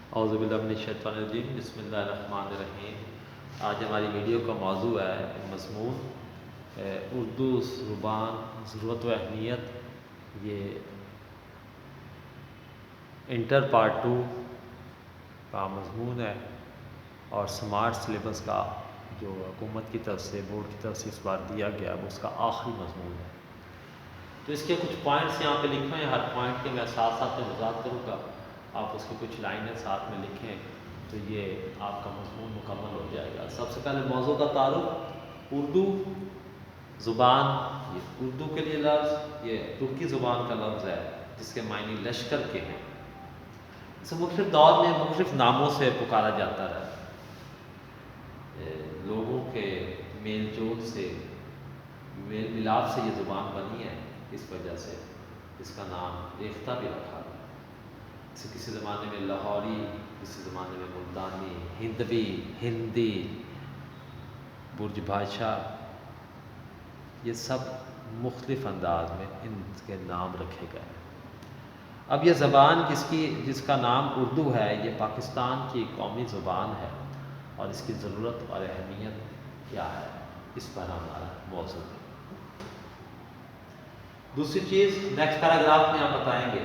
اعوذ باللہ من الشیطان الرجیم، بسم اللہ الرحمن الرحیم۔ آج ہماری ویڈیو کا موضوع ہے مضمون اردو زبان ضرورت و اہمیت۔ یہ انٹر پارٹ 2 کا مضمون ہے اور سمارٹ سلیبس کا جو حکومت کی طرف سے بورڈ کی طرف سے اس بار دیا گیا وہ اس کا آخری مضمون ہے۔ تو اس کے کچھ پوائنٹس یہاں پہ لکھے ہیں، ہر پوائنٹ کے میں ساتھ ساتھ میں وضاحت کروں گا، آپ اس کی کچھ لائنیں ساتھ میں لکھیں تو یہ آپ کا مضمون مکمل ہو جائے گا۔ سب سے پہلے موضوع کا تعارف، اردو زبان، یہ اردو کے لیے لفظ یہ ترکی زبان کا لفظ ہے جس کے معنی لشکر کے ہیں۔ اسے مختلف دور میں مختلف ناموں سے پکارا جاتا ہے، لوگوں کے میل جول سے میل ملاپ سے یہ زبان بنی ہے، اس وجہ سے اس کا نام ریختہ بھی رکھا گیا۔ کسی زمانے میں لاہوری، کسی زمانے میں ملتانی، ہندوی، ہندی، برج بھاشا، یہ سب مختلف انداز میں ان کے نام رکھے گئے۔ اب یہ زبان جس کا نام اردو ہے، یہ پاکستان کی قومی زبان ہے اور اس کی ضرورت اور اہمیت کیا ہے، اس پر ہمارا موضوع ہے۔ دوسری چیز نیکسٹ پیراگراف میں آپ بتائیں گے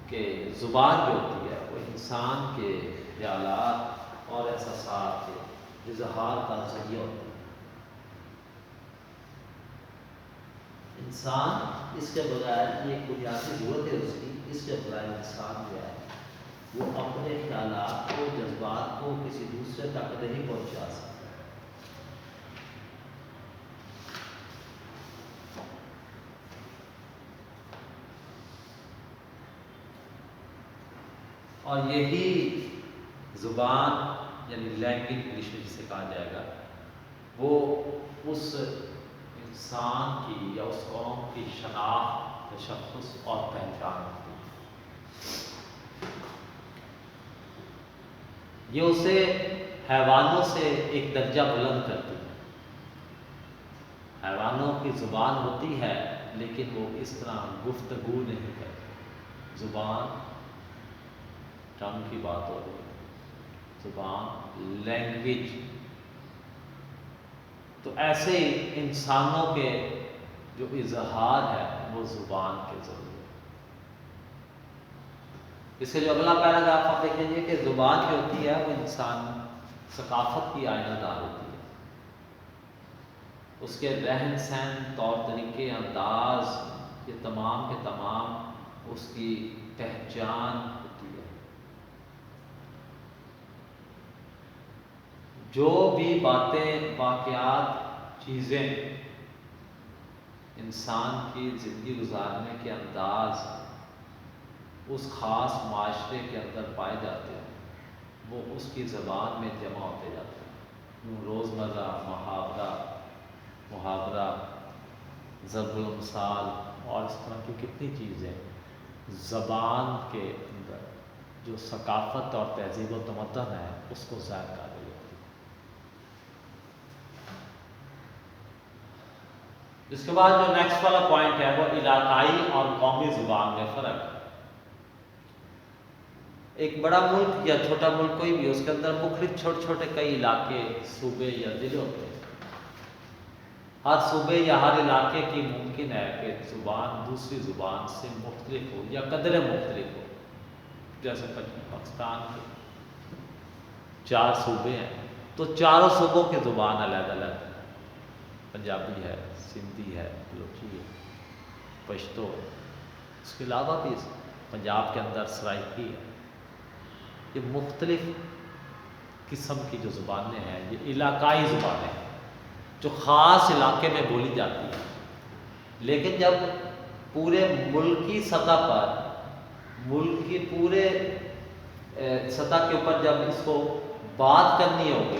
کہ زبان جو ہوتی ہے وہ انسان کے خیالات اور احساسات کے اظہار کا ذریعہ ہوتی ہے۔ انسان اس کے بغیر، یہ ایک بنیادی ضرورت ہے اس کے بغیر انسان جو ہے وہ اپنے خیالات کو، جذبات کو کسی دوسرے تک نہیں پہنچا سکتا۔ اور یہی زبان یعنی لینگویج انگلش میں جسے کہا جائے گا، وہ اس انسان کی یا اس قوم کی شناخت، تشخص اور پہچان ہوتی ہے۔ یہ اسے حیوانوں سے ایک درجہ بلند کرتی ہے۔ حیوانوں کی زبان ہوتی ہے لیکن وہ اس طرح گفتگو نہیں کرتے۔ زبان ٹنگ کی بات ہو رہی ہے، زبان لینگویج۔ تو ایسے ہی انسانوں کے جو اظہار ہے وہ زبان کے ذریعے۔ اس کے جو اگلا پیراگراف آپ دیکھیں گے کہ زبان جو ہوتی ہے وہ انسان ثقافت کی آئینہ دار ہوتی ہے۔ اس کے رہن سہن، طور طریقے، انداز، یہ تمام کے تمام اس کی پہچان ہوتی ہے۔ جو بھی باتیں، واقعات، چیزیں انسان کی زندگی گزارنے کے انداز اس خاص معاشرے کے اندر پائے جاتے ہیں، وہ اس کی زبان میں جمع ہوتے جاتے ہیں۔ روزمرہ محاورہ، ضرب المثال اور اس طرح کی کتنی چیزیں زبان کے اندر جو ثقافت اور تہذیب و تمدن ہے اس کو ظاہر کر رہی ہوتی ہے۔ اس کے بعد جو نیکسٹ والا پوائنٹ ہے وہ علاقائی اور قومی زبان میں فرق ہے۔ ایک بڑا ملک یا چھوٹا ملک کوئی بھی، اس کے اندر مختلف چھوٹے چھوٹے کئی علاقے، صوبے یا ضلع ہوتے ہیں۔ ہر صوبے یا ہر علاقے کی ممکن ہے کہ زبان دوسری زبان سے مختلف ہو یا قدریں مختلف ہو۔ جیسے پاکستان کے 4 صوبے ہیں تو چاروں صوبوں کی زبان الگ الگ ہے۔ پنجابی ہے، سندھی ہے، بلوچی ہے، پشتو ہے۔ اس کے علاوہ بھی پنجاب کے اندر سرائکی ہے۔ یہ مختلف قسم کی جو زبانیں ہیں یہ علاقائی زبانیں ہیں جو خاص علاقے میں بولی جاتی ہیں۔ لیکن جب پورے ملکی سطح پر، ملک کی پورے سطح کے اوپر جب اس کو بات کرنی ہوگی،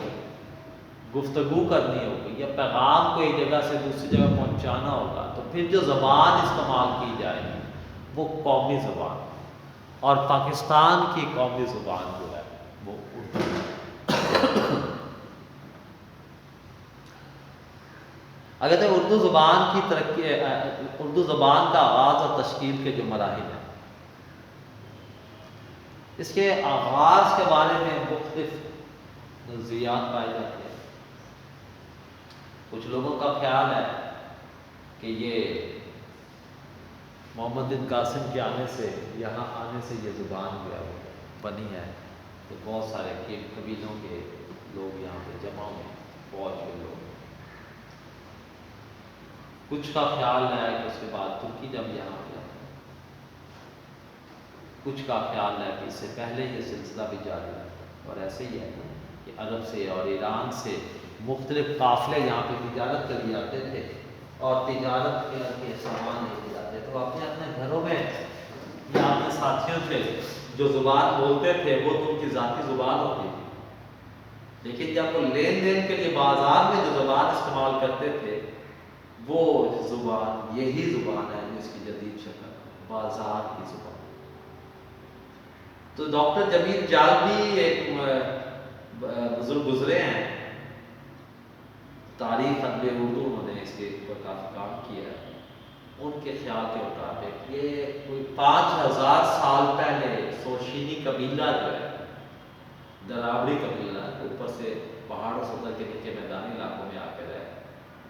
گفتگو کرنی ہوگی یا پیغام کو ایک جگہ سے دوسری جگہ پہنچانا ہوگا تو پھر جو زبان استعمال کی جائے گی وہ قومی زبان، اور پاکستان کی قومی زبان جو ہے وہ اردو ہے۔ اگر اردو زبان کی ترقی، اردو زبان کا آغاز اور تشکیل کے جو مراحل ہیں، اس کے آغاز کے بارے میں مختلف نظریات پائے جاتے ہیں۔ کچھ لوگوں کا خیال ہے کہ یہ محمد بن قاسم کے آنے سے، یہاں آنے سے یہ زبان جو ہے وہ بنی ہے، تو بہت سارے قبیلوں کے لوگ یہاں پہ جمع ہوئے، فوج کے لوگ۔ کچھ کا خیال ہے کہ اس کے بعد ترکی جب یہاں پہ، کچھ کا خیال ہے کہ اس سے پہلے یہ سلسلہ بھی جاری ہے، اور ایسے ہی ہے کہ عرب سے اور ایران سے مختلف قافلے یہاں پہ تجارت کے لیے آتے تھے، اور تجارت کے سامان لے کے جاتے، تو اپنے اپنے گھروں میں یا اپنے ساتھیوں سے جو زبان بولتے تھے وہ تو ان کی ذاتی زبان ہوتی تھی، لیکن جب وہ لین دین کے لیے بازار میں جو زبان استعمال کرتے تھے وہ زبان یہی زبان ہے جس کی جدید شکل بازار کی زبان۔ تو ڈاکٹر جمیل جالبی ایک بزرگ گزرے ہیں، تاریخ ادب اردو، انہوں نے اس کے اوپر کافی کام کیا ہے۔ ان کے خیال کے مطابق یہ کوئی 5000 سال پہلے سوشینی قبیلہ جو ہے، دراوڑی قبیلہ، اوپر سے پہاڑوں سے اتر کے نیچے میدانی علاقوں میں آ کے رہے،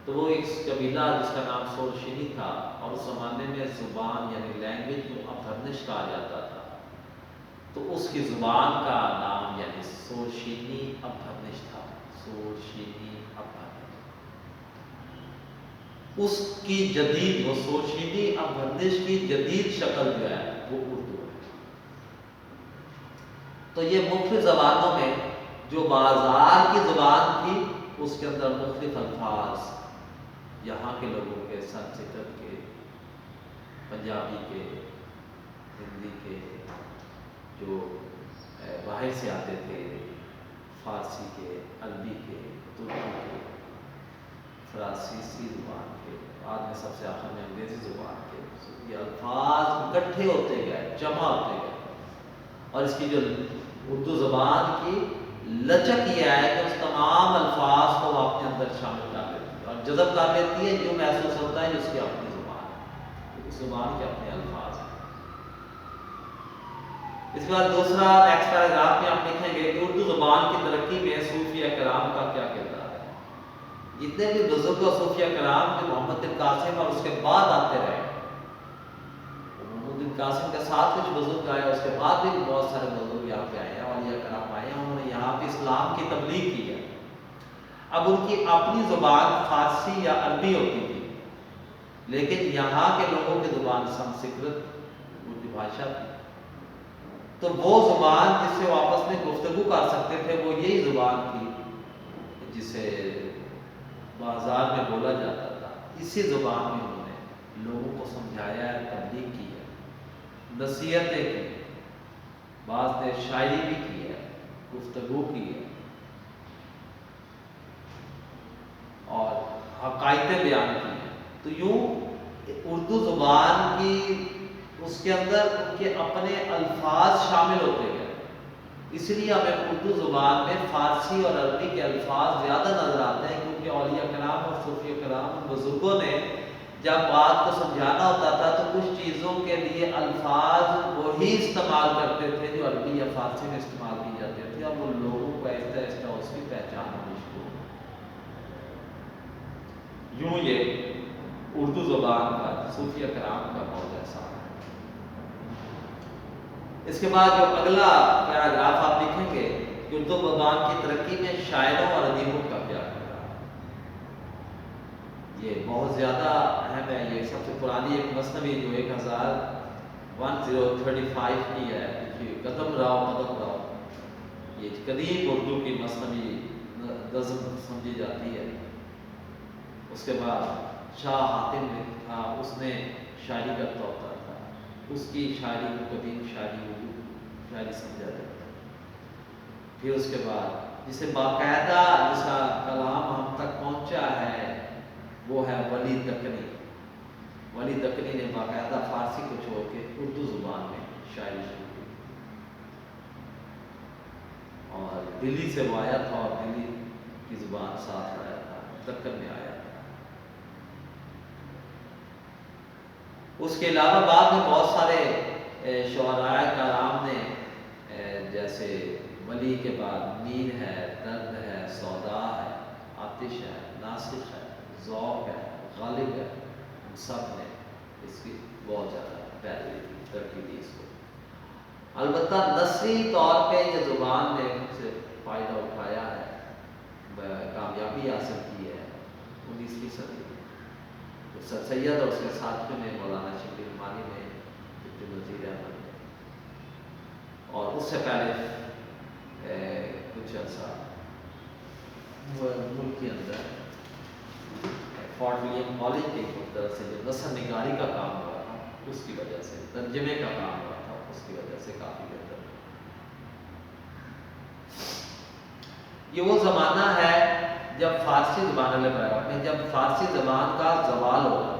تو وہ ایک قبیلہ جس کا نام سورشینی تھا، اور اس زمانے میں زبان یعنی لینگویج کو اپھرنش کہا جاتا تھا، تو اس کی زبان کا نام یعنی سورشینی اپھرنش تھا، سورشینی اپھرنش۔ اس کی جدید، وہ سورشینی اپھرنش کی جدید شکل جو ہے وہ اردو ہے۔ تو یہ مختلف زبانوں میں جو بازار کی زبان تھی، اس کے اندر مختلف الفاظ یہاں کے لوگوں کے، سنسکرت کے، پنجابی کے، ہندی کے، جو باہر سے آتے تھے، فارسی کے، عربی کے، ترکی کے، فرانسیسی زبان کے، بعد میں سب سے آخر میں انگریزی زبان کے، یہ الفاظ اکٹھے ہوتے گئے، جمع ہوتے گئے، اور اس کی جو اردو زبان کی لچک یہ ہے کہ اس تمام الفاظ کو وہ اپنے اندر شامل کر لیتی ہے اور جذب کر لیتی ہے، جو محسوس ہوتا ہے اس کی اپنی زبان ہے، اس زبان کے اپنے الفاظ ہیں۔ اس کے بعد دوسرا نیکسٹ پیراگراف میں آپ لکھیں گے کہ اردو زبان کی ترقی میں صوفیہ کرام کا کیا کردار ہے۔ جتنے بھی بزرگ و صوفیہ کرام جو محمد بن قاسم اور اس کے بعد آتے رہے، محمد بن قاسم کے ساتھ کچھ بزرگ آئے، اس کے بعد بھی بہت سارے بزرگ یہاں پہ آئے ہیں، اولیاء کرام آئے ہیں، انہوں نے یہاں پہ اسلام کی تبلیغ کی ہے۔ اب ان کی اپنی زبان فارسی یا عربی ہوتی تھی، لیکن یہاں کے لوگوں کی زبان سنسکرت اردو بھاشا تھی، تو وہ زبان جس سے وہ آپس میں گفتگو کر سکتے تھے وہ یہی زبان تھی جسے بازار میں بولا جاتا تھا۔ اسی زبان میں انہوں نے لوگوں کو سمجھایا ہے، تبلیغ کی ہے، نصیحتیں کی، بعض نے شاعری بھی کی ہے، گفتگو کی ہے، اور حقائق بیان کی ہیں۔ تو یوں اردو زبان کی اس کے اندر ان کے اپنے الفاظ شامل ہوتے گئے، اس لیے ہمیں اردو زبان میں فارسی اور عربی کے الفاظ زیادہ نظر آتے ہیں، کیونکہ اولیاء کرام اور صوفیہ کرام بزرگوں نے جب بات کو سمجھانا ہوتا تھا تو کچھ چیزوں کے لیے الفاظ وہی استعمال کرتے تھے جو عربی یا فارسی میں استعمال کی جاتے تھے، اور وہ لوگوں کو آہستہ آہستہ اس کی پہچان ہونی شروع ہوئی۔ یوں یہ اردو زبان کا صوفیہ کرام کا بہت احسان ہے۔ اس کے بعد جو اگلا پیراگراف آپ لکھیں گے کہ اردو زبان کی ترقی میں شاعروں اور ادیبوں کا کیا کردار ہے، یہ بہت زیادہ اہم ہے۔ یہ سب سے پرانی ایک مثنوی جو 1035 کی ہے، قدم راؤ، یہ قدیم اردو کی مثنوی نظم سمجھی جاتی ہے۔ اس کے بعد شاہ حاتم نے تھا، اس نے شاعری کرتا ہوتا تھا، اس کی شاعری کو قدیم شاعری اردو شاعری سمجھا جاتا ہے۔ پھر اس کے بعد جسے باقاعدہ جس کا کلام ہم تک پہنچا ہے وہ ہے ولی دکنی۔ ولی دکنی نے باقاعدہ فارسی کو چھوڑ کے اردو زبان میں شاعری شروع کی، اور دلی سے وہ آیا تھا اور دلی کی زبان ساتھ لایا تھا، دکن میں آیا تھا۔ اس کے علاوہ بعد میں بہت سارے شعراء کرام نے جیسے ولی کے بعد مین ہے، درد ہے، سودا ہے، آتش ہے، ناسخ ہے، ذوق ہے، غالب ہے، ان سب نے اس کی بہت زیادہ پیروی کی، ترقی دی اس کو۔ البتہ نثری طور پہ یہ زبان نے مجھ سے فائدہ اٹھایا ہے، کامیابی حاصل کی ہے 19ویں صدی میں۔ تو سر سید اور اس کے ساتھیوں نے، مولانا شبلی نعمانی نے، ڈپٹی وزیر احمد نے، اور اس سے پہلے کچھ عرصہ ملک کے اندر فورٹ ولیم کالج کی طرف سے جو نثر نگاری کا کام ہوا تھا، اس کی وجہ سے، ترجمے کا کام ہوا تھا، اس کی وجہ سے کافی بہتر۔ یہ وہ زمانہ ہے جب فارسی زبان میں جب فارسی زبان کا زوال ہوگا۔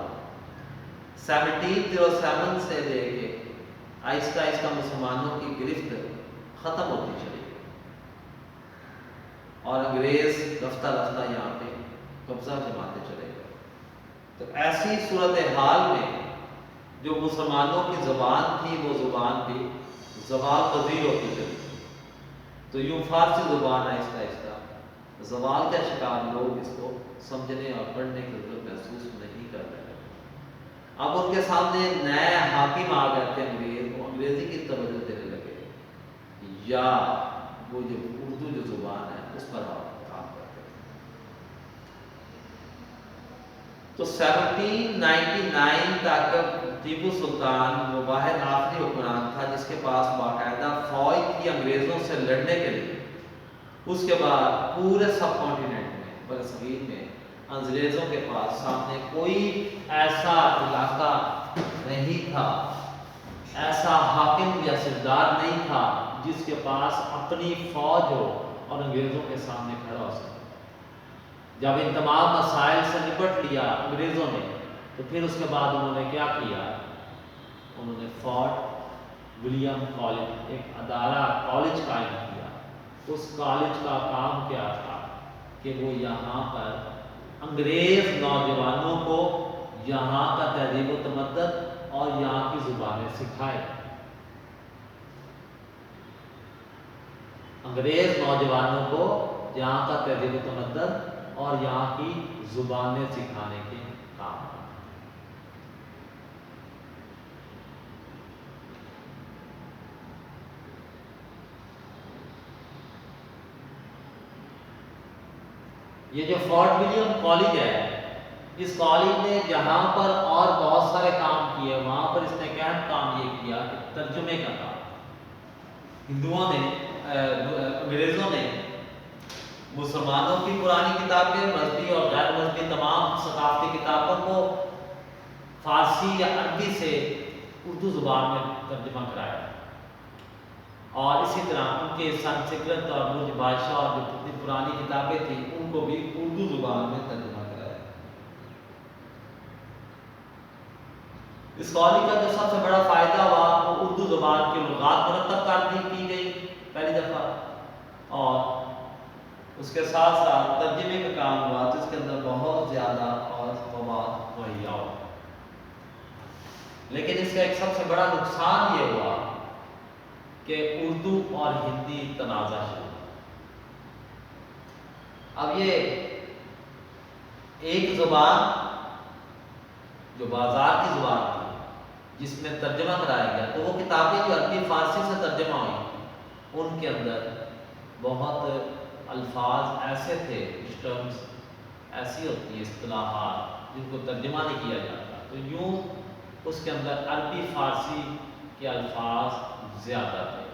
1707 سے لے کے آہستہ آہستہ مسلمانوں کی گرفت ختم ہوتی چلی گئی اور انگریز رفتہ رفتہ یہاں پہ قبضہ جماتے چلے گئے۔ تو ایسی صورتحال میں جو مسلمانوں کی زبان تھی، وہ زبان بھی زوال پذیر ہوتی چلی گئی۔ تو یوں فارسی زبان آہستہ آہستہ زوال کا شکار، لوگ اس کو سمجھنے اور پڑھنے کی ضرورت محسوس نہیں کر رہے۔ اب ان کے سامنے نئے حاکم آ گئے تھے انگریز، وہ انگریزی کی توجہ دینے لگے، یا وہ جو اردو جو زبان ہے اس پر کام کرتے تھے۔ تو 1799 تک ٹیپو سلطان وہ واحد آخری حکمران تھا جس کے پاس باقاعدہ فوج تھی انگریزوں سے لڑنے کے لیے۔ اس کے بعد پورے سب کانٹیننٹ میں، برصغیر میں، انگریزوں کے پاس سامنے کوئی ایسا علاقہ نہیں تھا، ایسا حاکم یا سردار نہیں تھا جس کے پاس اپنی فوج ہو اور انگریزوں کے سامنے کھڑا ہو سکے۔ جب ان تمام مسائل سے نپٹ لیا انگریزوں نے، تو پھر اس کے بعد انہوں نے کیا کیا؟ انہوں نے فورٹ ولیم کالج، ایک ادارہ کالج قائم کیا۔ اس کالج کا کام کیا تھا کہ وہ یہاں پر انگریز نوجوانوں کو یہاں کا تہذیب و تمدن اور یہاں کی زبانیں سکھائے۔ انگریز نوجوانوں کو یہاں کا تہذیب و تمدن اور یہاں کی زبانیں سکھانے کے کام۔ یہ جو فورٹ ولیم کالج ہے، اس کالج نے جہاں پر اور بہت سارے کام کیے، وہاں پر اس نے اہم کام یہ کیا کہ ترجمے کا کام۔ ہندوؤں نے، انگریزوں نے مسلمانوں کی پرانی کتابیں، مذہبی اور غیر مذہبی تمام ثقافتی کتابوں کو فارسی یا عربی سے اردو زبان میں ترجمہ کرایا، اور اسی طرح ان کے سنسکرت اور برج بھاشا اور جو کتنی پرانی کتابیں تھیں ان کو بھی اردو زبان میں ترجمہ کرایا۔ اس کالج کا جو سب سے بڑا فائدہ ہوا وہ اردو زبان کی لغات مرتب کی گئی پہلی دفعہ، اور اس کے ساتھ ساتھ ترجمے کا کام ہوا، تو اس کے اندر بہت زیادہ اور مواد مہیا ہوا۔ لیکن اس کا ایک سب سے بڑا نقصان یہ ہوا کہ اردو اور ہندی تنازع شروع۔ اب یہ ایک زبان جو بازار کی زبان تھی جس میں ترجمہ کرایا گیا، تو وہ کتابیں جو عربی فارسی سے ترجمہ ہوئی ان کے اندر بہت الفاظ ایسے تھے، کچھ ٹرمز ایسی ہوتی ہیں، اصطلاحات جن کو ترجمہ نہیں کیا جاتا، تو یوں اس کے اندر عربی فارسی کے الفاظ زیادہ تھے۔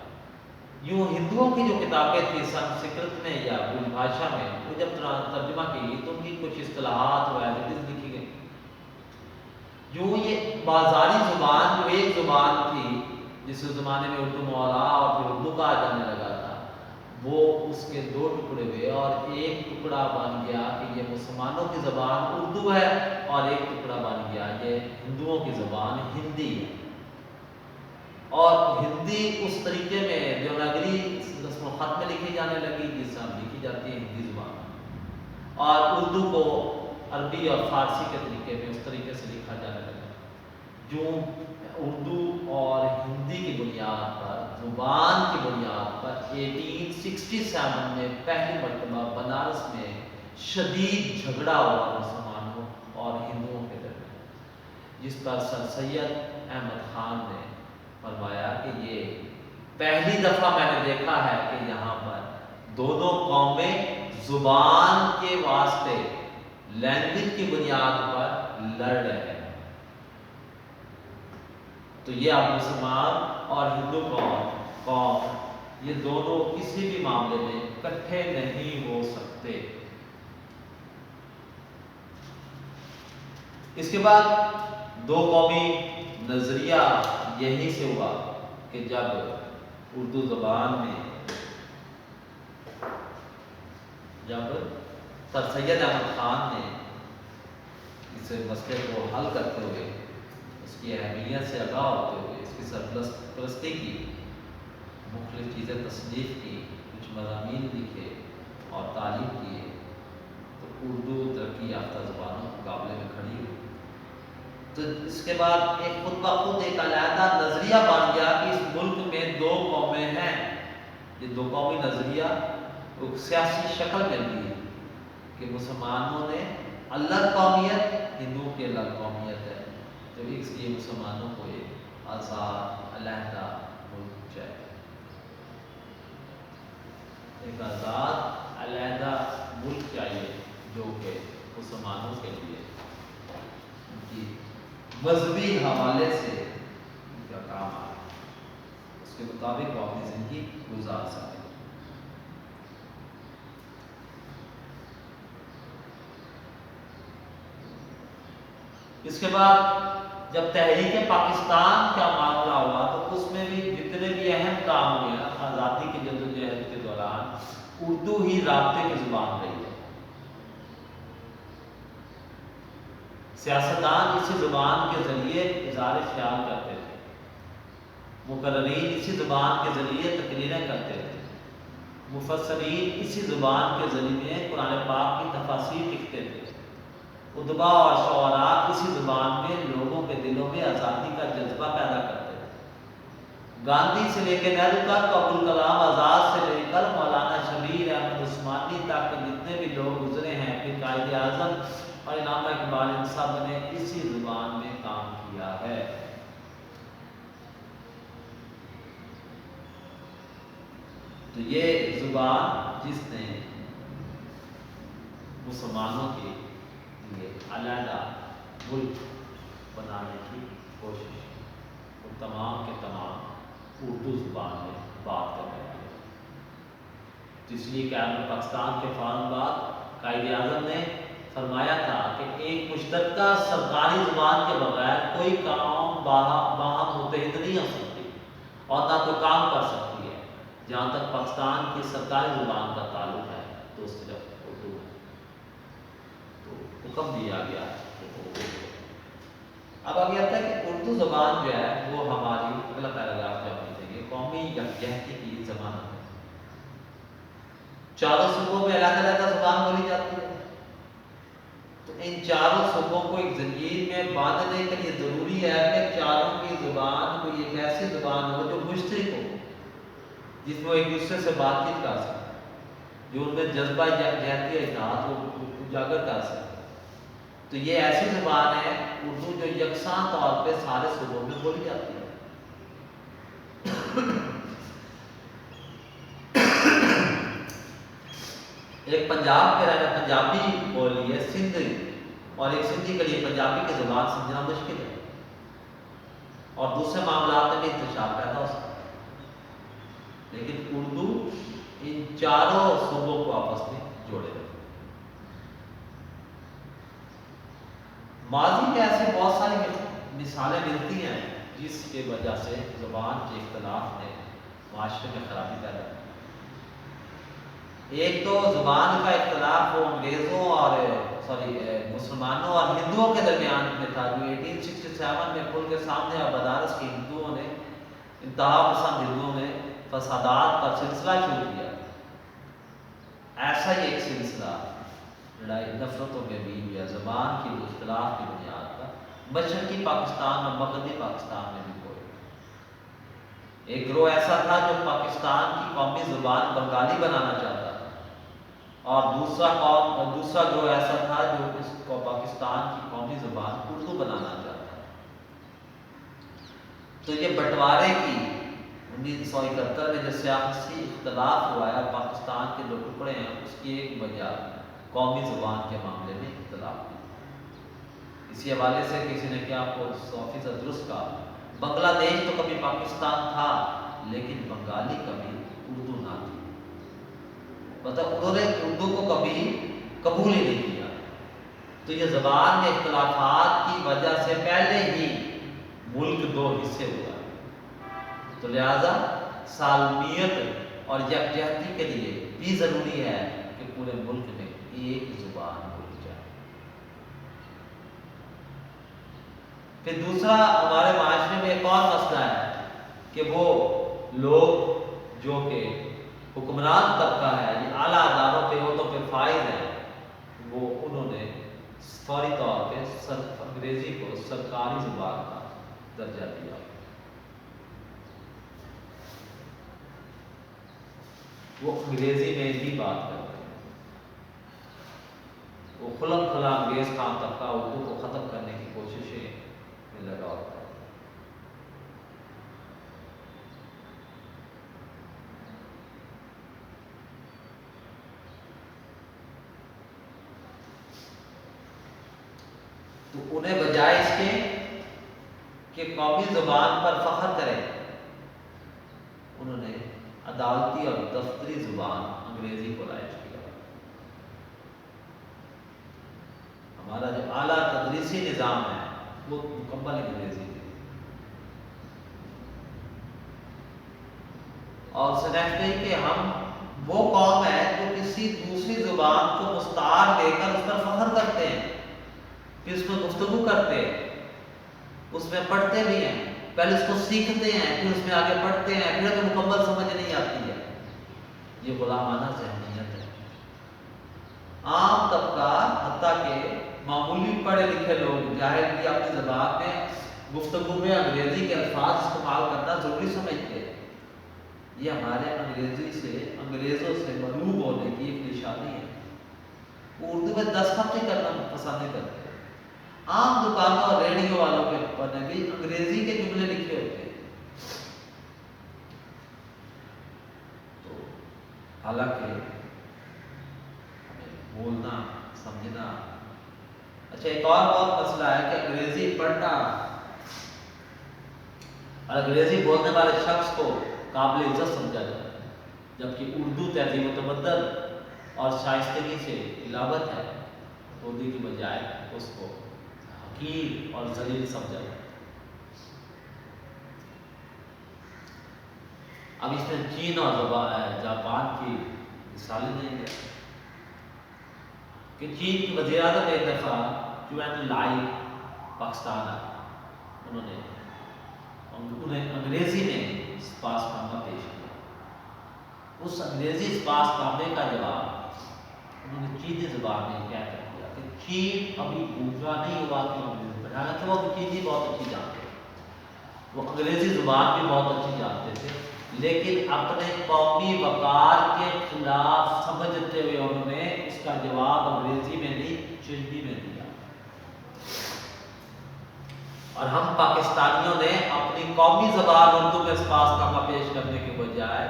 یوں ہندوؤں کی جو کتابیں تھیں سنسکرت میں یا برج بھاشا میں، وہ جب ترجمہ کی گئی تو ان کی کچھ اصطلاحات و ایڈجیکٹوز لکھی گئی۔ یوں یہ بازاری زبان جو ایک زبان تھی جس زمانے میں اردو مولا اور پھر اردو کہا جانے لگا تھا، وہ اس کے دو ٹکڑے ہوئے اور ایک ٹکڑا بن گیا کہ یہ مسلمانوں کی زبان اردو ہے، اور ایک ٹکڑا بن گیا یہ ہندوؤں کی زبان ہندی ہے۔ اور ہندی اس طریقے میں دیوناگری رسم الخط میں لکھی جانے لگی جس سے لکھی جاتی ہے ہندی زبان، اور اردو کو عربی اور فارسی کے طریقے میں اس طریقے سے لکھا جانے لگا۔ جو اردو اور ہندی کی بنیاد پر، زبان کی بنیاد پر 1867 میں پہلی مرتبہ بنارس میں شدید جھگڑا ہوا مسلمانوں اور ہندوؤں کے درمیان، جس پر سر سید احمد خان نے فرمایا کہ یہ پہلی دفعہ میں نے دیکھا ہے کہ یہاں پر دونوں قومیں زبان کے واسطے لینگویج کی بنیاد پر لڑ رہے ہیں۔ تو یہ اب مسلمان اور ہندو قوم یہ دونوں کسی بھی معاملے میں اکٹھے نہیں ہو سکتے۔ اس کے بعد دو قومی نظریہ یہیں سے ہوا کہ جب اردو زبان میں جب سر سید احمد خان نے اس مسئلے کو حل کرتے ہوئے، اس کی اہمیت سے آگاہ ہوتے ہوئے اس کی سرپرستی کی، مختلف چیزیں تصنیف کی، کچھ مضامین لکھے اور تعلیم کیے، تو اردو ترقی یافتہ زبانوں کے مقابلے میں کھڑی ہوئی۔ تو اس کے بعد ایک خود بخود ایک علیحدہ نظریہ بن گیا کہ اس ملک میں دو قومیں ہیں۔ یہ دو قومی نظریہ ایک سیاسی شکل مل گئی کہ مسلمانوں نے الگ قومیت، ہندوؤں کی الگ قومیت ہے، تو اس لیے مسلمانوں کو ایک آزاد علیحدہ ملک چاہیے، ایک آزاد علیحدہ ملک چاہیے جو کہ مسلمانوں کے لیے ان کی مذہبی حوالے سے ان کا کام آئے، اس کے مطابق وہ اپنی زندگی گزار سکے۔ اس کے بعد جب تحریک پاکستان کا معاملہ ہوا تو اس میں بھی جتنے بھی اہم کام ہوئے آزادی کی جدوجہد کے دوران اردو ہی رابطے کی زبان رہی ہے۔ سیاستدان اسی زبان کے ذریعے اظہار خیال کرتے تھے، مقررین اسی زبان کے ذریعے تقریریں کرتے تھے، مفسرین اسی زبان کے ذریعے قرآن پاک کی تفاسیر لکھتے تھے، ادبا اور شعراء اسی زبان میں لوگوں کے دلوں میں آزادی کا جذبہ پیدا کرتے تھے۔ گاندھی سے لے کے نہرو تک، ابوالکلام آزاد سے لے کر مولانا شبیر احمد عثمانی تک جتنے بھی لوگ گزرے ہیں، پھر قائد اعظم اور علامہ اقبال، ان سب نے اسی زبان میں کام کیا ہے۔ تو یہ زبان جس نے مسلمانوں کے لیے علیحدہ ملک بنانے کی کوشش کی، وہ تمام کے تمام اردو زبان میں بات کر رہے ہیں۔ اس لیے کہ پاکستان کے فوراً بعد قائد اعظم نے فرمایا تھا کہ ایک مشترکہ سرکاری زبان کے بغیر کوئی قوم باہم متحد نہیں ہو سکتی اور نہ کوئی کام کر سکتی ہے۔ جہاں تک پاکستان کی سرکاری زبان کا تعلق ہے تو اس کی جب اردو ہے، تو حکم دیا گیا کہ اردو۔ اب آگے آتا ہے کہ اردو زبان جو ہے وہ ہماری، اگلا پیراگراف جو آپ لکھیں گے، قومی یکجہتی کی ضمانت ہے۔ چاروں صوبوں میں علیحدہ علیحدہ زبان بولی جاتی ہے، تو ان چاروں صوبوں کو ایک زنجیر میں باندھنے کے لیے ضروری ہے کہ چاروں کی زبان کوئی ایک ایسی زبان ہو جو مشترک ہو، جس میں وہ ایک دوسرے سے بات چیت کر سکے، جو ان میں جذبہ یکجہتی اتحاد کو اجاگر کر سکے۔ تو یہ ایسی زبان ہے اردو جو یکساں طور پہ سارے صوبوں میں بولی جاتی ہے۔ ایک پنجاب کے رہنے پنجابی بولی ہے سندھی، اور ایک سندھی کے لیے پنجابی کی زبان سمجھنا مشکل ہے، اور دوسرے معاملات میں بھی انتشار پیدا ہو سکتا ہے، لیکن اردو ان چاروں صوبوں کو آپس میں جوڑے رہے۔ ماضی میں ایسے بہت ساری مثالیں ملتی ہیں جس کی وجہ سے زبان کے اختلاف نے معاشرے میں خرابی پیدا کی۔ ایک تو زبان کا اختلاف وہ انگریزوں اور مسلمانوں اور ہندوؤں کے درمیان میں تھا، جو 1867 میں کھل کے سامنے اور بنارس کے ہندوؤں نے، انتہا پسند ہندوؤں نے فسادات کا سلسلہ شروع کیا۔ ایسا ہی ایک سلسلہ لڑائی نفرتوں کے بیچ یا زبان کی اختلاف کی بنیاد پر مشرقی پاکستان اور مغربی پاکستان میں بھی کوئی۔ ایک گروہ ایسا تھا جو پاکستان کی قومی زبان بنگالی بنانا چاہتا تھا، اور دوسرا گروہ ایسا تھا جو اس کو پاکستان کی قومی زبان اردو بنانا چاہتا تھا۔ تو یہ بٹوارے کی 1971 میں جو سیاسی اختلاف ہوا ہے، پاکستان کے جو ٹکڑے ہیں، اس کی ایک وجہ قومی زبان کے معاملے میں اختلاف ہوئی۔ اسی حوالے سے کسی نے کیا آپ کو 100% درست کہا، بنگلہ دیش تو کبھی پاکستان تھا لیکن بنگالی کبھی اردو نہ تھی، مطلب انہوں نے اردو کو کبھی قبول ہی نہیں کیا۔ تو یہ زبان میں اختلافات کی وجہ سے پہلے ہی ملک دو حصے ہوا، تو لہذا سالمیت اور یکجہتی کے لیے بھی ضروری ہے کہ پورے ملک میں ایک زبان بولی جائے۔ پھر دوسرا ہمارے معاشرے میں ایک اور مسئلہ ہے کہ وہ لوگ جو کہ حکمران طبقہ ہے، یہ اعلیٰ اداروں پہ عہدوں پہ فائز ہیں، وہ انہوں نے فوری طور پہ انگریزی کو سرکاری زبان کا درجہ دیا۔ وہ انگریزی میں ہی بات کرتے ہیں، وہ کھلم کھلا انگریز خان طبقہ اردو کو ختم کرنے کی کوششیں میں لگا ہوتا ہے۔ تو انہیں بجائے اس کے کہ قومی زبان پر فخر کریں، انہوں نے عدالتی اور دفتری زبان انگریزی کو رائج کیا۔ ہمارا جو اعلیٰ تدریسی نظام ہے وہ مکمل انگریزی ہے، اور سمجھتے ہیں کہ ہم وہ قوم ہے جو کسی دوسری زبان کو مستعار دے کر اس پر فخر کرتے ہیں، پھر اس میں گفتگو کرتے ہیں، اس میں پڑھتے بھی ہیں، پہلے اس کو سیکھتے ہیں، پھر اس میں آگے پڑھتے ہیں، پھر ہمیں مکمل سمجھ نہیں آتی ہے۔ یہ غلامانہ ذہنیت ہے۔ عام طبقہ حتیٰ کہ معمولی پڑھے لکھے لوگ ظاہر کی اپنی زبان میں گفتگو میں انگریزی کے الفاظ استعمال کرنا ضروری سمجھتے ہیں۔ یہ ہمارے انگریزوں سے مغلوب ہونے کی ایک نشانی ہے۔ وہ اردو میں دستخط ہی کرنا پسند نہیں کرتے۔ عام دکانوں اور ریڈیو والوں کے پر بھی انگریزی کے جملے لکھے ہوتے ہیں۔ تو حالانکہ ہمیں بولنا سمجھنا، اچھا ایک اور بہت مسئلہ ہے کہ انگریزی پڑھنا اور انگریزی بولنے والے شخص کو قابل عزت سمجھا جاتا ہے، جبکہ اردو تہذیب و تمدن اور شائستگی سے علاوت ہے، اردو کی بجائے اس کو حقیر اور ذلیل سمجھا جاتا ہے۔ اب اس میں چین اور جاپان کی مثالیں نہیں ہے کہ چین کی وزیر اعظم ایک دفعہ چوین لائی پاکستان آئے، انہیں انگریزی میں سپاس نامہ پیش کیا۔ اس انگریزی سپاس نامے کا جواب انہوں نے چینی زبان میں کہہ کر دیا کہ چین ابھی بوجھا نہیں ہوا کہ انگریزی پڑھا، حالانکہ وہ چینی بہت اچھی جانتے تھے، وہ انگریزی زبان بھی بہت اچھی جانتے تھے، لیکن اپنے قومی وقار کے خلاف سمجھتے ہوئے انہوں نے اس کا جواب انگریزی میں نہیں چینی میں دیا۔ اور ہم پاکستانیوں نے اپنی قومی زبان اردو میں سپاس نامہ پیش کرنے کے بجائے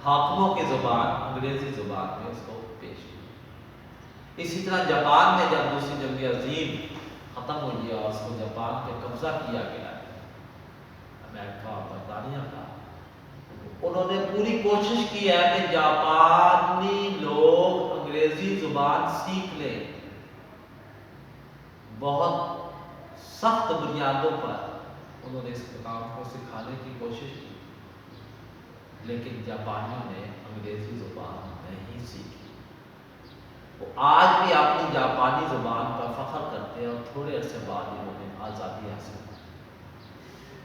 حاکموں کی زبان انگریزی زبان میں اس کو پیش کیا۔ اسی طرح جاپان میں جب دوسری جنگ عظیم ختم ہوئی اور اس کو جاپان پہ قبضہ کیا گیا، امریکہ اور برطانیہ کا، انہوں نے پوری کوشش کی ہے کہ جاپانی لوگ انگریزی زبان سیکھ لیں، بہت سخت بنیادوں پر انہوں نے اس کام کو سکھانے کی کوشش کی، لیکن جاپانیوں نے انگریزی زبان نہیں سیکھی۔ وہ آج بھی اپنی جاپانی زبان پر فخر کرتے ہیں، اور تھوڑے عرصے بعد انہوں نے آزادی حاصل کی۔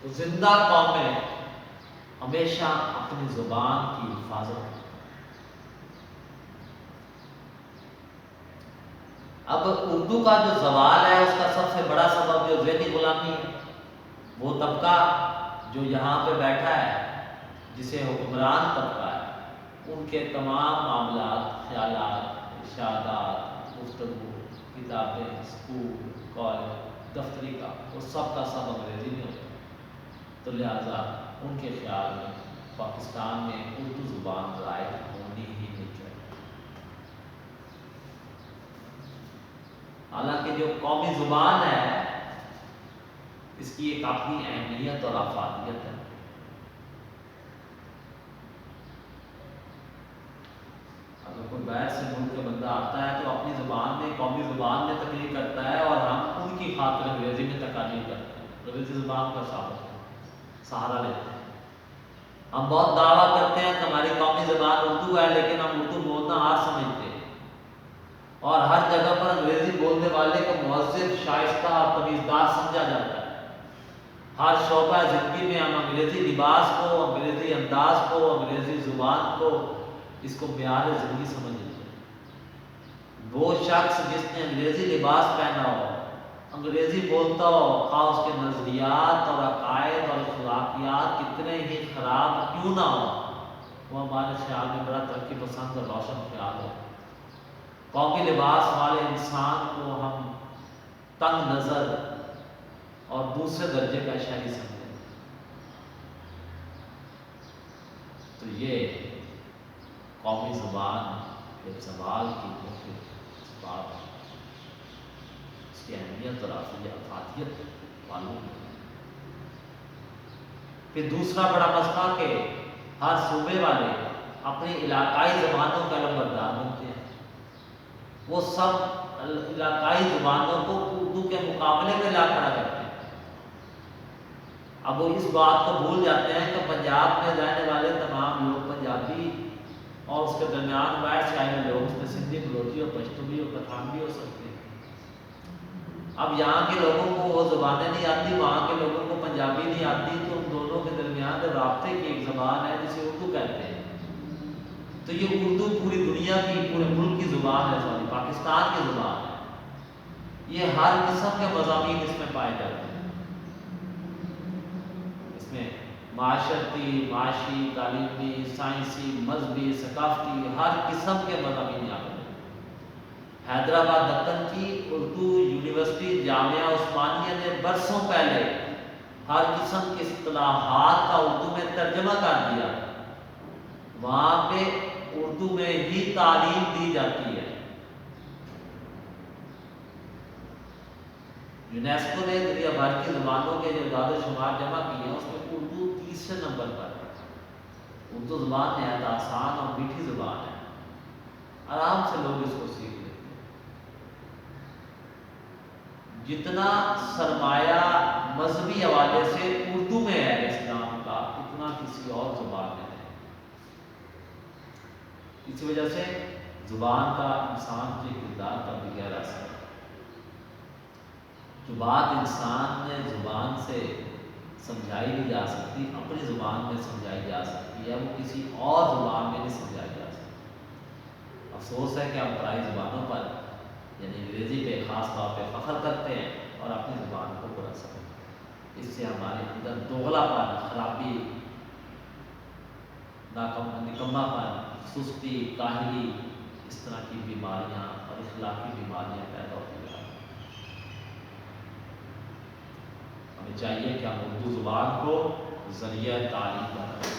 تو زندہ قومیں ہمیشہ اپنی زبان کی حفاظت کرتی ہیں۔ اب اردو کا جو زوال ہے اس کا سب سے بڑا سبب جو ذہنی غلامی ہے، وہ طبقہ جو یہاں پہ بیٹھا ہے جسے حکمران طبقہ ہے، ان کے تمام معاملات، خیالات، ارشادات، گفتگو، کتابیں، اسکول، کالج، دفتری کا، وہ سب کا سب انگریزی میں ہوتا ہے۔ تو لہٰذا ان کے خیال میں پاکستان میں اردو زبان رائج ہونی ہی نہیں چاہیے۔ حالانکہ جو قومی زبان ہے اس کی ایک اپنی اہمیت اور افادیت ہے۔ اگر کوئی باہر سے ملک کا بندہ آتا ہے تو اپنی زبان میں، قومی زبان میں تقریر کرتا ہے، اور ہم ان کی خاطر انگریزی میں تقاریر کرتے ہیں، انگریزی زبان کا سہارا لیتے ہیں۔ ہم بہت دعویٰ کرتے ہیں کہ ہماری قومی زبان اردو ہے، لیکن ہم اردو بولنا ہار سمجھتے ہیں، اور ہر جگہ پر انگریزی بولنے والے کو مہذب، شائستہ اور تمیزدار سمجھا جاتا ہے۔ ہر شعبہ زندگی میں ہم انگریزی لباس کو، انگریزی انداز کو، انگریزی زبان کو، اس کو معیار زندگی سمجھ لیتے ہیں۔ وہ شخص جس نے انگریزی لباس پہنا ہو، انگریزی بولتا ہو، خواہ اس کے نظریات اور عقائد اور اخلاقیات کتنے ہی خراب کیوں نہ ہو، وہ ہمارے خیال میں بڑا ترقی پسند اور روشن خیال ہے۔ قومی لباس والے انسان کو ہم تنگ نظر اور دوسرے درجے کا شہری سمجھتے ہیں۔ تو یہ قومی زبان کے سوال کی مختلف بات ہے، اس کی اہمیت اور افادیت معلوم ہے۔ پھر دوسرا بڑا مسئلہ کہ ہر صوبے والے اپنی علاقائی زبانوں کا علمبردار بنتے ہیں، وہ سب علاقائی زبانوں کو اردو کے مقابلے میں لا کھڑا کرتے ہیں۔ اب وہ اس بات کو بھول جاتے ہیں کہ پنجاب میں رہنے والے تمام لوگ پنجابی، اور اس کے درمیان باہر سے آئے ہوئے لوگ، اس میں سندھی، بلوچی اور پشتو بھی اور پٹھان بھی ہو سکتے ہیں۔ اب یہاں کے لوگوں کو وہ زبانیں نہیں آتی، وہاں کے لوگوں کو پنجابی نہیں آتی، تو ان دونوں کے درمیان رابطے کی ایک زبان ہے جسے اردو کہتے ہیں۔ تو یہ اردو پوری دنیا کی، پورے ملک کی زبان ہے، سوری پاکستان کی زبان ہے۔ یہ ہر قسم کے مضامین اس میں پائے جاتے ہیں، اس میں معاشرتی، معاشی، تعلیمی، سائنسی، مذہبی، ثقافتی، ہر قسم کے مضامین یہاں پر ہیں۔ حیدرآباد دکن کی اردو یونیورسٹی جامعہ عثمانیہ نے برسوں پہلے ہر قسم کی اصطلاحات کا اردو میں ترجمہ کر دیا، وہاں پہ اردو میں ہی تعلیم دی جاتی ہے۔ یونیسکو نے دنیا بھر کی زبانوں کے جو اعداد و شمار جمع کیے ہیں، اس میں اردو تیسرے نمبر پر ہے۔ اردو زبان نہایت آسان اور میٹھی زبان ہے، آرام سے لوگ اس کو سیکھ لیتے ہیں۔ جتنا سرمایہ مذہبی حوالے سے اردو میں ہے اسلام کا، اتنا کسی اور زبان میں نہیں۔ اس وجہ سے زبان کا انسان کے کردار پر بھی گہرا اثر ہے۔ جو بات انسان نے زبان سے سمجھائی نہیں جا سکتی، اپنی زبان میں سمجھائی جا سکتی ہے، وہ کسی اور زبان میں نہیں سمجھائی جا سکتی۔ افسوس ہے کہ ہم پرائی زبانوں پر، یعنی انگریزی پہ خاص طور پہ فخر کرتے ہیں اور اپنی زبان کو برا سمجھتے ہیں۔ اس سے ہمارے اندر دوغلا پن، خرابی، نکما پن، سستی، کاہلی، اس طرح کی بیماریاں اور اخلاقی بیماریاں پیدا ہوتی ہیں۔ ہمیں چاہیے کہ ہم اردو زبان کو ذریعہ تعلیم بنائیں،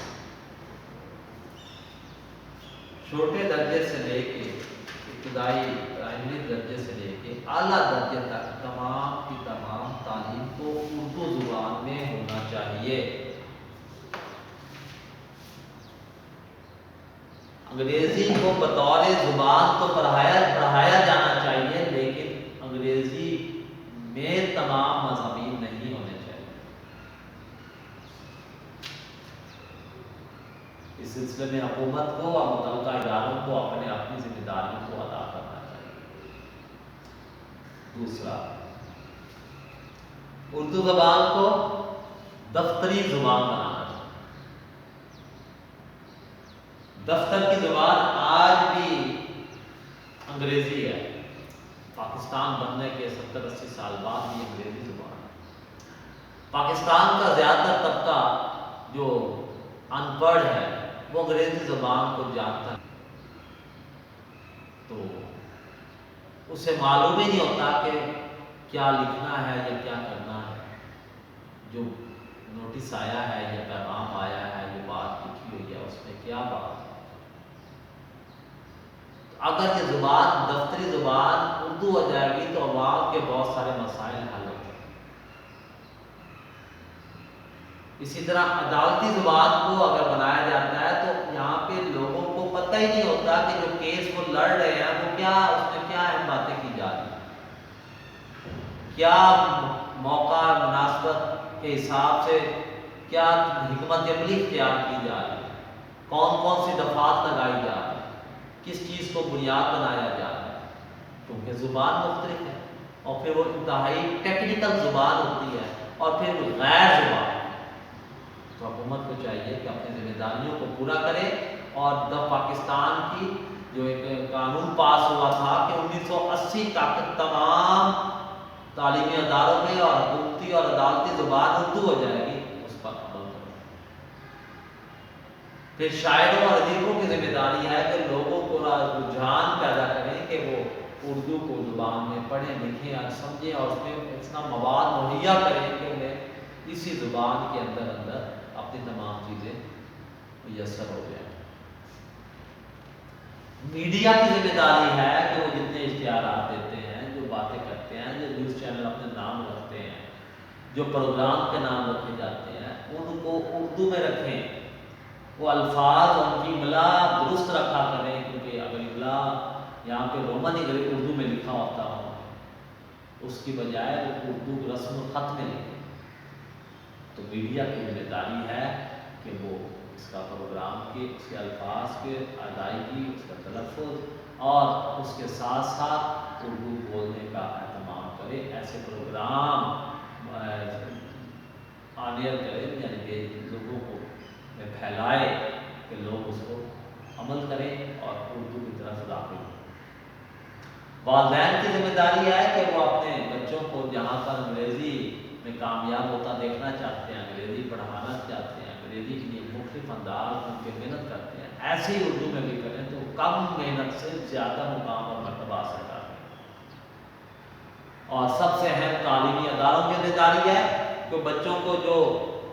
چھوٹے درجے سے لے کے ابتدائی پرائمری درجے سے لے کے اعلیٰ درجے تک تمام کی تمام تعلیم کو اردو زبان میں ہونا چاہیے۔ انگریزی کو بطور زبان تو پڑھایا جانا چاہیے، لیکن انگریزی میں تمام مضامین نہیں ہونے چاہیے۔ اس سلسلے میں حکومت کو اور متعلقہ اداروں کو اپنی ذمہ داریوں کو ادا کرنا چاہیے۔ دوسرا، اردو زبان کو دفتری زبان بنانا چاہیے۔ دفتر کی زبان آج بھی انگریزی ہے، پاکستان بننے کے 70-80 سال بعد بھی انگریزی زبان ہے۔ پاکستان کا زیادہ تر طبقہ جو ان پڑھ ہے، وہ انگریزی زبان کو جانتا ہے، تو اسے معلوم ہی نہیں ہوتا کہ کیا لکھنا ہے یا کیا کرنا ہے، جو نوٹس آیا ہے یا پیغام آیا ہے، یہ بات لکھی ہوئی ہے، اس میں کیا بات ہے۔ اگر یہ زبان دفتری زبان اردو ہو جائے گی تو عوام کے بہت سارے مسائل حل ہو جائیں گے۔ اسی طرح عدالتی زبان کو اگر بنایا جاتا ہے تو یہاں پہ لوگوں کو پتہ ہی نہیں ہوتا کہ جو کیس وہ لڑ رہے ہیں وہ کیا، اس میں کیا اہم باتیں کی جا رہی ہیں، کیا موقع مناسبت کے حساب سے کیا حکمت عملی اختیار کی جا رہی ہے، کون کون سی دفعات لگائی جا رہی ہے، کس چیز کو بنیاد بنایا جا رہا ہے، کیونکہ زبان مختلف ہے، اور پھر وہ انتہائی ٹیکنیکل زبان ہوتی ہے، اور پھر غیر زبان۔ تو حکومت کو چاہیے کہ اپنی ذمہ داریوں کو پورا کرے، اور پاکستان کی جو ایک قانون پاس ہوا تھا کہ 1980 تک تمام تعلیمی اداروں میں اور حکومتی اور عدالتی زبان اردو ہو جائے گی، اس پر عمل کرے۔ پھر شاعروں اور ادیبوں کی ذمہ داری ہے کہ لوگوں کو رجحان پیدا کریں کہ وہ اردو کو زبان میں پڑھیں، لکھیں اور سمجھیں، اور اس میں اتنا مواد مہیا کریں کہ انہیں اسی زبان کے اندر اپنی تمام چیزیں میسر ہو جائیں۔ میڈیا کی ذمہ داری ہے کہ وہ جتنے اشتہارات دیتے ہیں، جو باتیں کرتے ہیں، جو نیوز چینل اپنے نام رکھتے ہیں، جو پروگرام کے نام رکھے جاتے ہیں، ان کو اردو میں رکھیں، وہ الفاظ ان کی املا درست رکھا کریں، کیونکہ اگر املا یہاں پہ رومن اردو میں لکھا ہوتا ہو، اس کی بجائے وہ اردو رسم الخط میں لکھیں۔ تو میڈیا کی ذمہ داری ہے کہ وہ اس کا پروگرام کی، اس کے الفاظ کے ادائیگی، اس کا تلفظ اور اس کے ساتھ ساتھ اردو بولنے کا اہتمام کرے، ایسے پروگرام آنیئر کرے، یعنی کہ لوگوں کو پھیلائے کہ لوگ اس کو عمل کریں اور اردو کی طرف داخل ہوں۔ والدین کی ذمہ داری ہے کہ وہ اپنے بچوں کو جہاں پر انگریزی میں کامیاب ہوتا دیکھنا چاہتے ہیں، انگریزی پڑھانا چاہتے ہیں، انگریزی کے لیے مختلف انداز ان کے محنت کرتے ہیں، ایسے ہی اردو میں بھی کریں تو کم محنت سے زیادہ مقام اور مرتبہ حاصل کریں۔ اور سب سے اہم تعلیمی اداروں کی ذمہ داری ہے کہ بچوں کو جو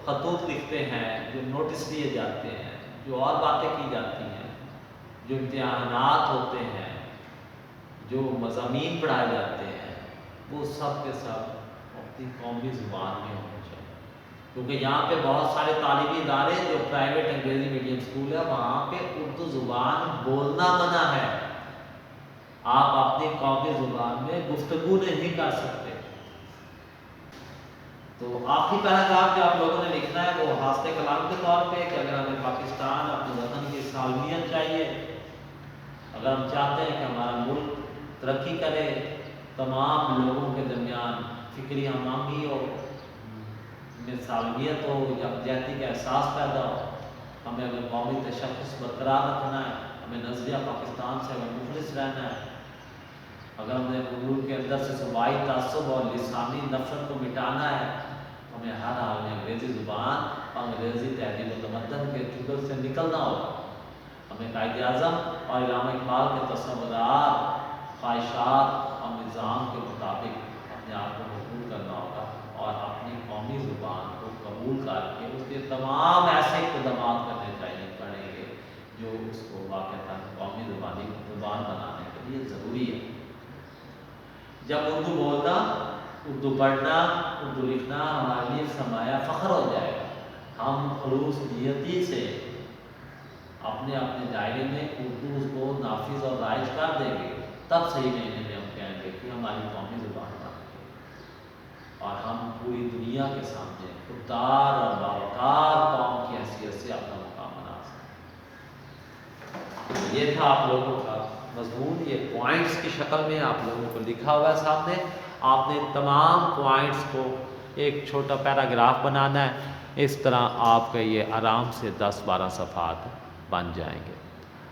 خطوط لکھتے ہیں، جو نوٹس دیے جاتے ہیں، جو اور باتیں کی جاتی ہیں، جو امتحانات ہوتے ہیں، جو مضامین پڑھائے جاتے ہیں، وہ سب کے سب اپنی قومی زبان میں ہونے چاہیے، کیونکہ یہاں پہ بہت سارے تعلیمی ادارے جو پرائیویٹ انگریزی میڈیم اسکول ہے، وہاں پہ اردو زبان بولنا منع ہے، آپ اپنی قومی زبان میں گفتگو نہیں کر سکتے۔ تو آخری پیراگراف جو آپ لوگوں نے لکھنا ہے وہ حاصل کلام کے طور پہ کہ اگر ہمیں پاکستان اپنے وطن کی سالمیت چاہیے، اگر ہم چاہتے ہیں کہ ہمارا ملک ترقی کرے، تمام لوگوں کے درمیان فکری ہم آہنگی ہو، میں سالمیت ہو، یکجہتی کا احساس پیدا ہو، ہمیں اگر قومی تشخص برقرار رکھنا ہے، ہمیں نظریہ پاکستان سے ہمیں مخلص رہنا ہے، اگر ہم نے ملک کے اندر سے صوبائی تعصب اور لسانی نفرت کو مٹانا ہے، ہمیں ہر حال میں انگریزی زبان اور انگریزی تہذیب و تمدن کے چنگل سے نکلنا ہوگا۔ ہمیں قائد اعظم اور علامہ اقبال کے تصورات، خواہشات اور نظام کے مطابق اپنے آپ کو مضبوط کرنا ہوگا، اور اپنی قومی زبان کو قبول کر کے اس کے تمام ایسے اقدامات کرنے چاہیے پڑیں گے جو اس کو واقعتاً قومی زبان بنانے کے لیے ضروری ہے۔ جب اردو بولنا، اردو پڑھنا، اردو لکھنا ہمارے لیے سرمایہ فخر ہو جائے گا، ہم خلوص نیتی سے اپنے دائرے میں اردو کو نافذ اور رائج کر دیں گے، تب صحیح معنی میں ہم کہیں گے کہ ہماری قومی زبان بن گئی، اور ہم پوری دنیا کے سامنے خوددار اور باوقار قوم کی حیثیت سے اپنا مقام بنا سکیں۔ یہ تھا آپ لوگوں کا مضمون، یہ پوائنٹس کی شکل میں آپ لوگوں کو لکھا ہوا ہے سامنے، آپ نے تمام پوائنٹس کو ایک چھوٹا پیراگراف بنانا ہے، اس طرح آپ کا یہ آرام سے 10-12 صفحات بن جائیں گے۔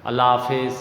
اللہ حافظ۔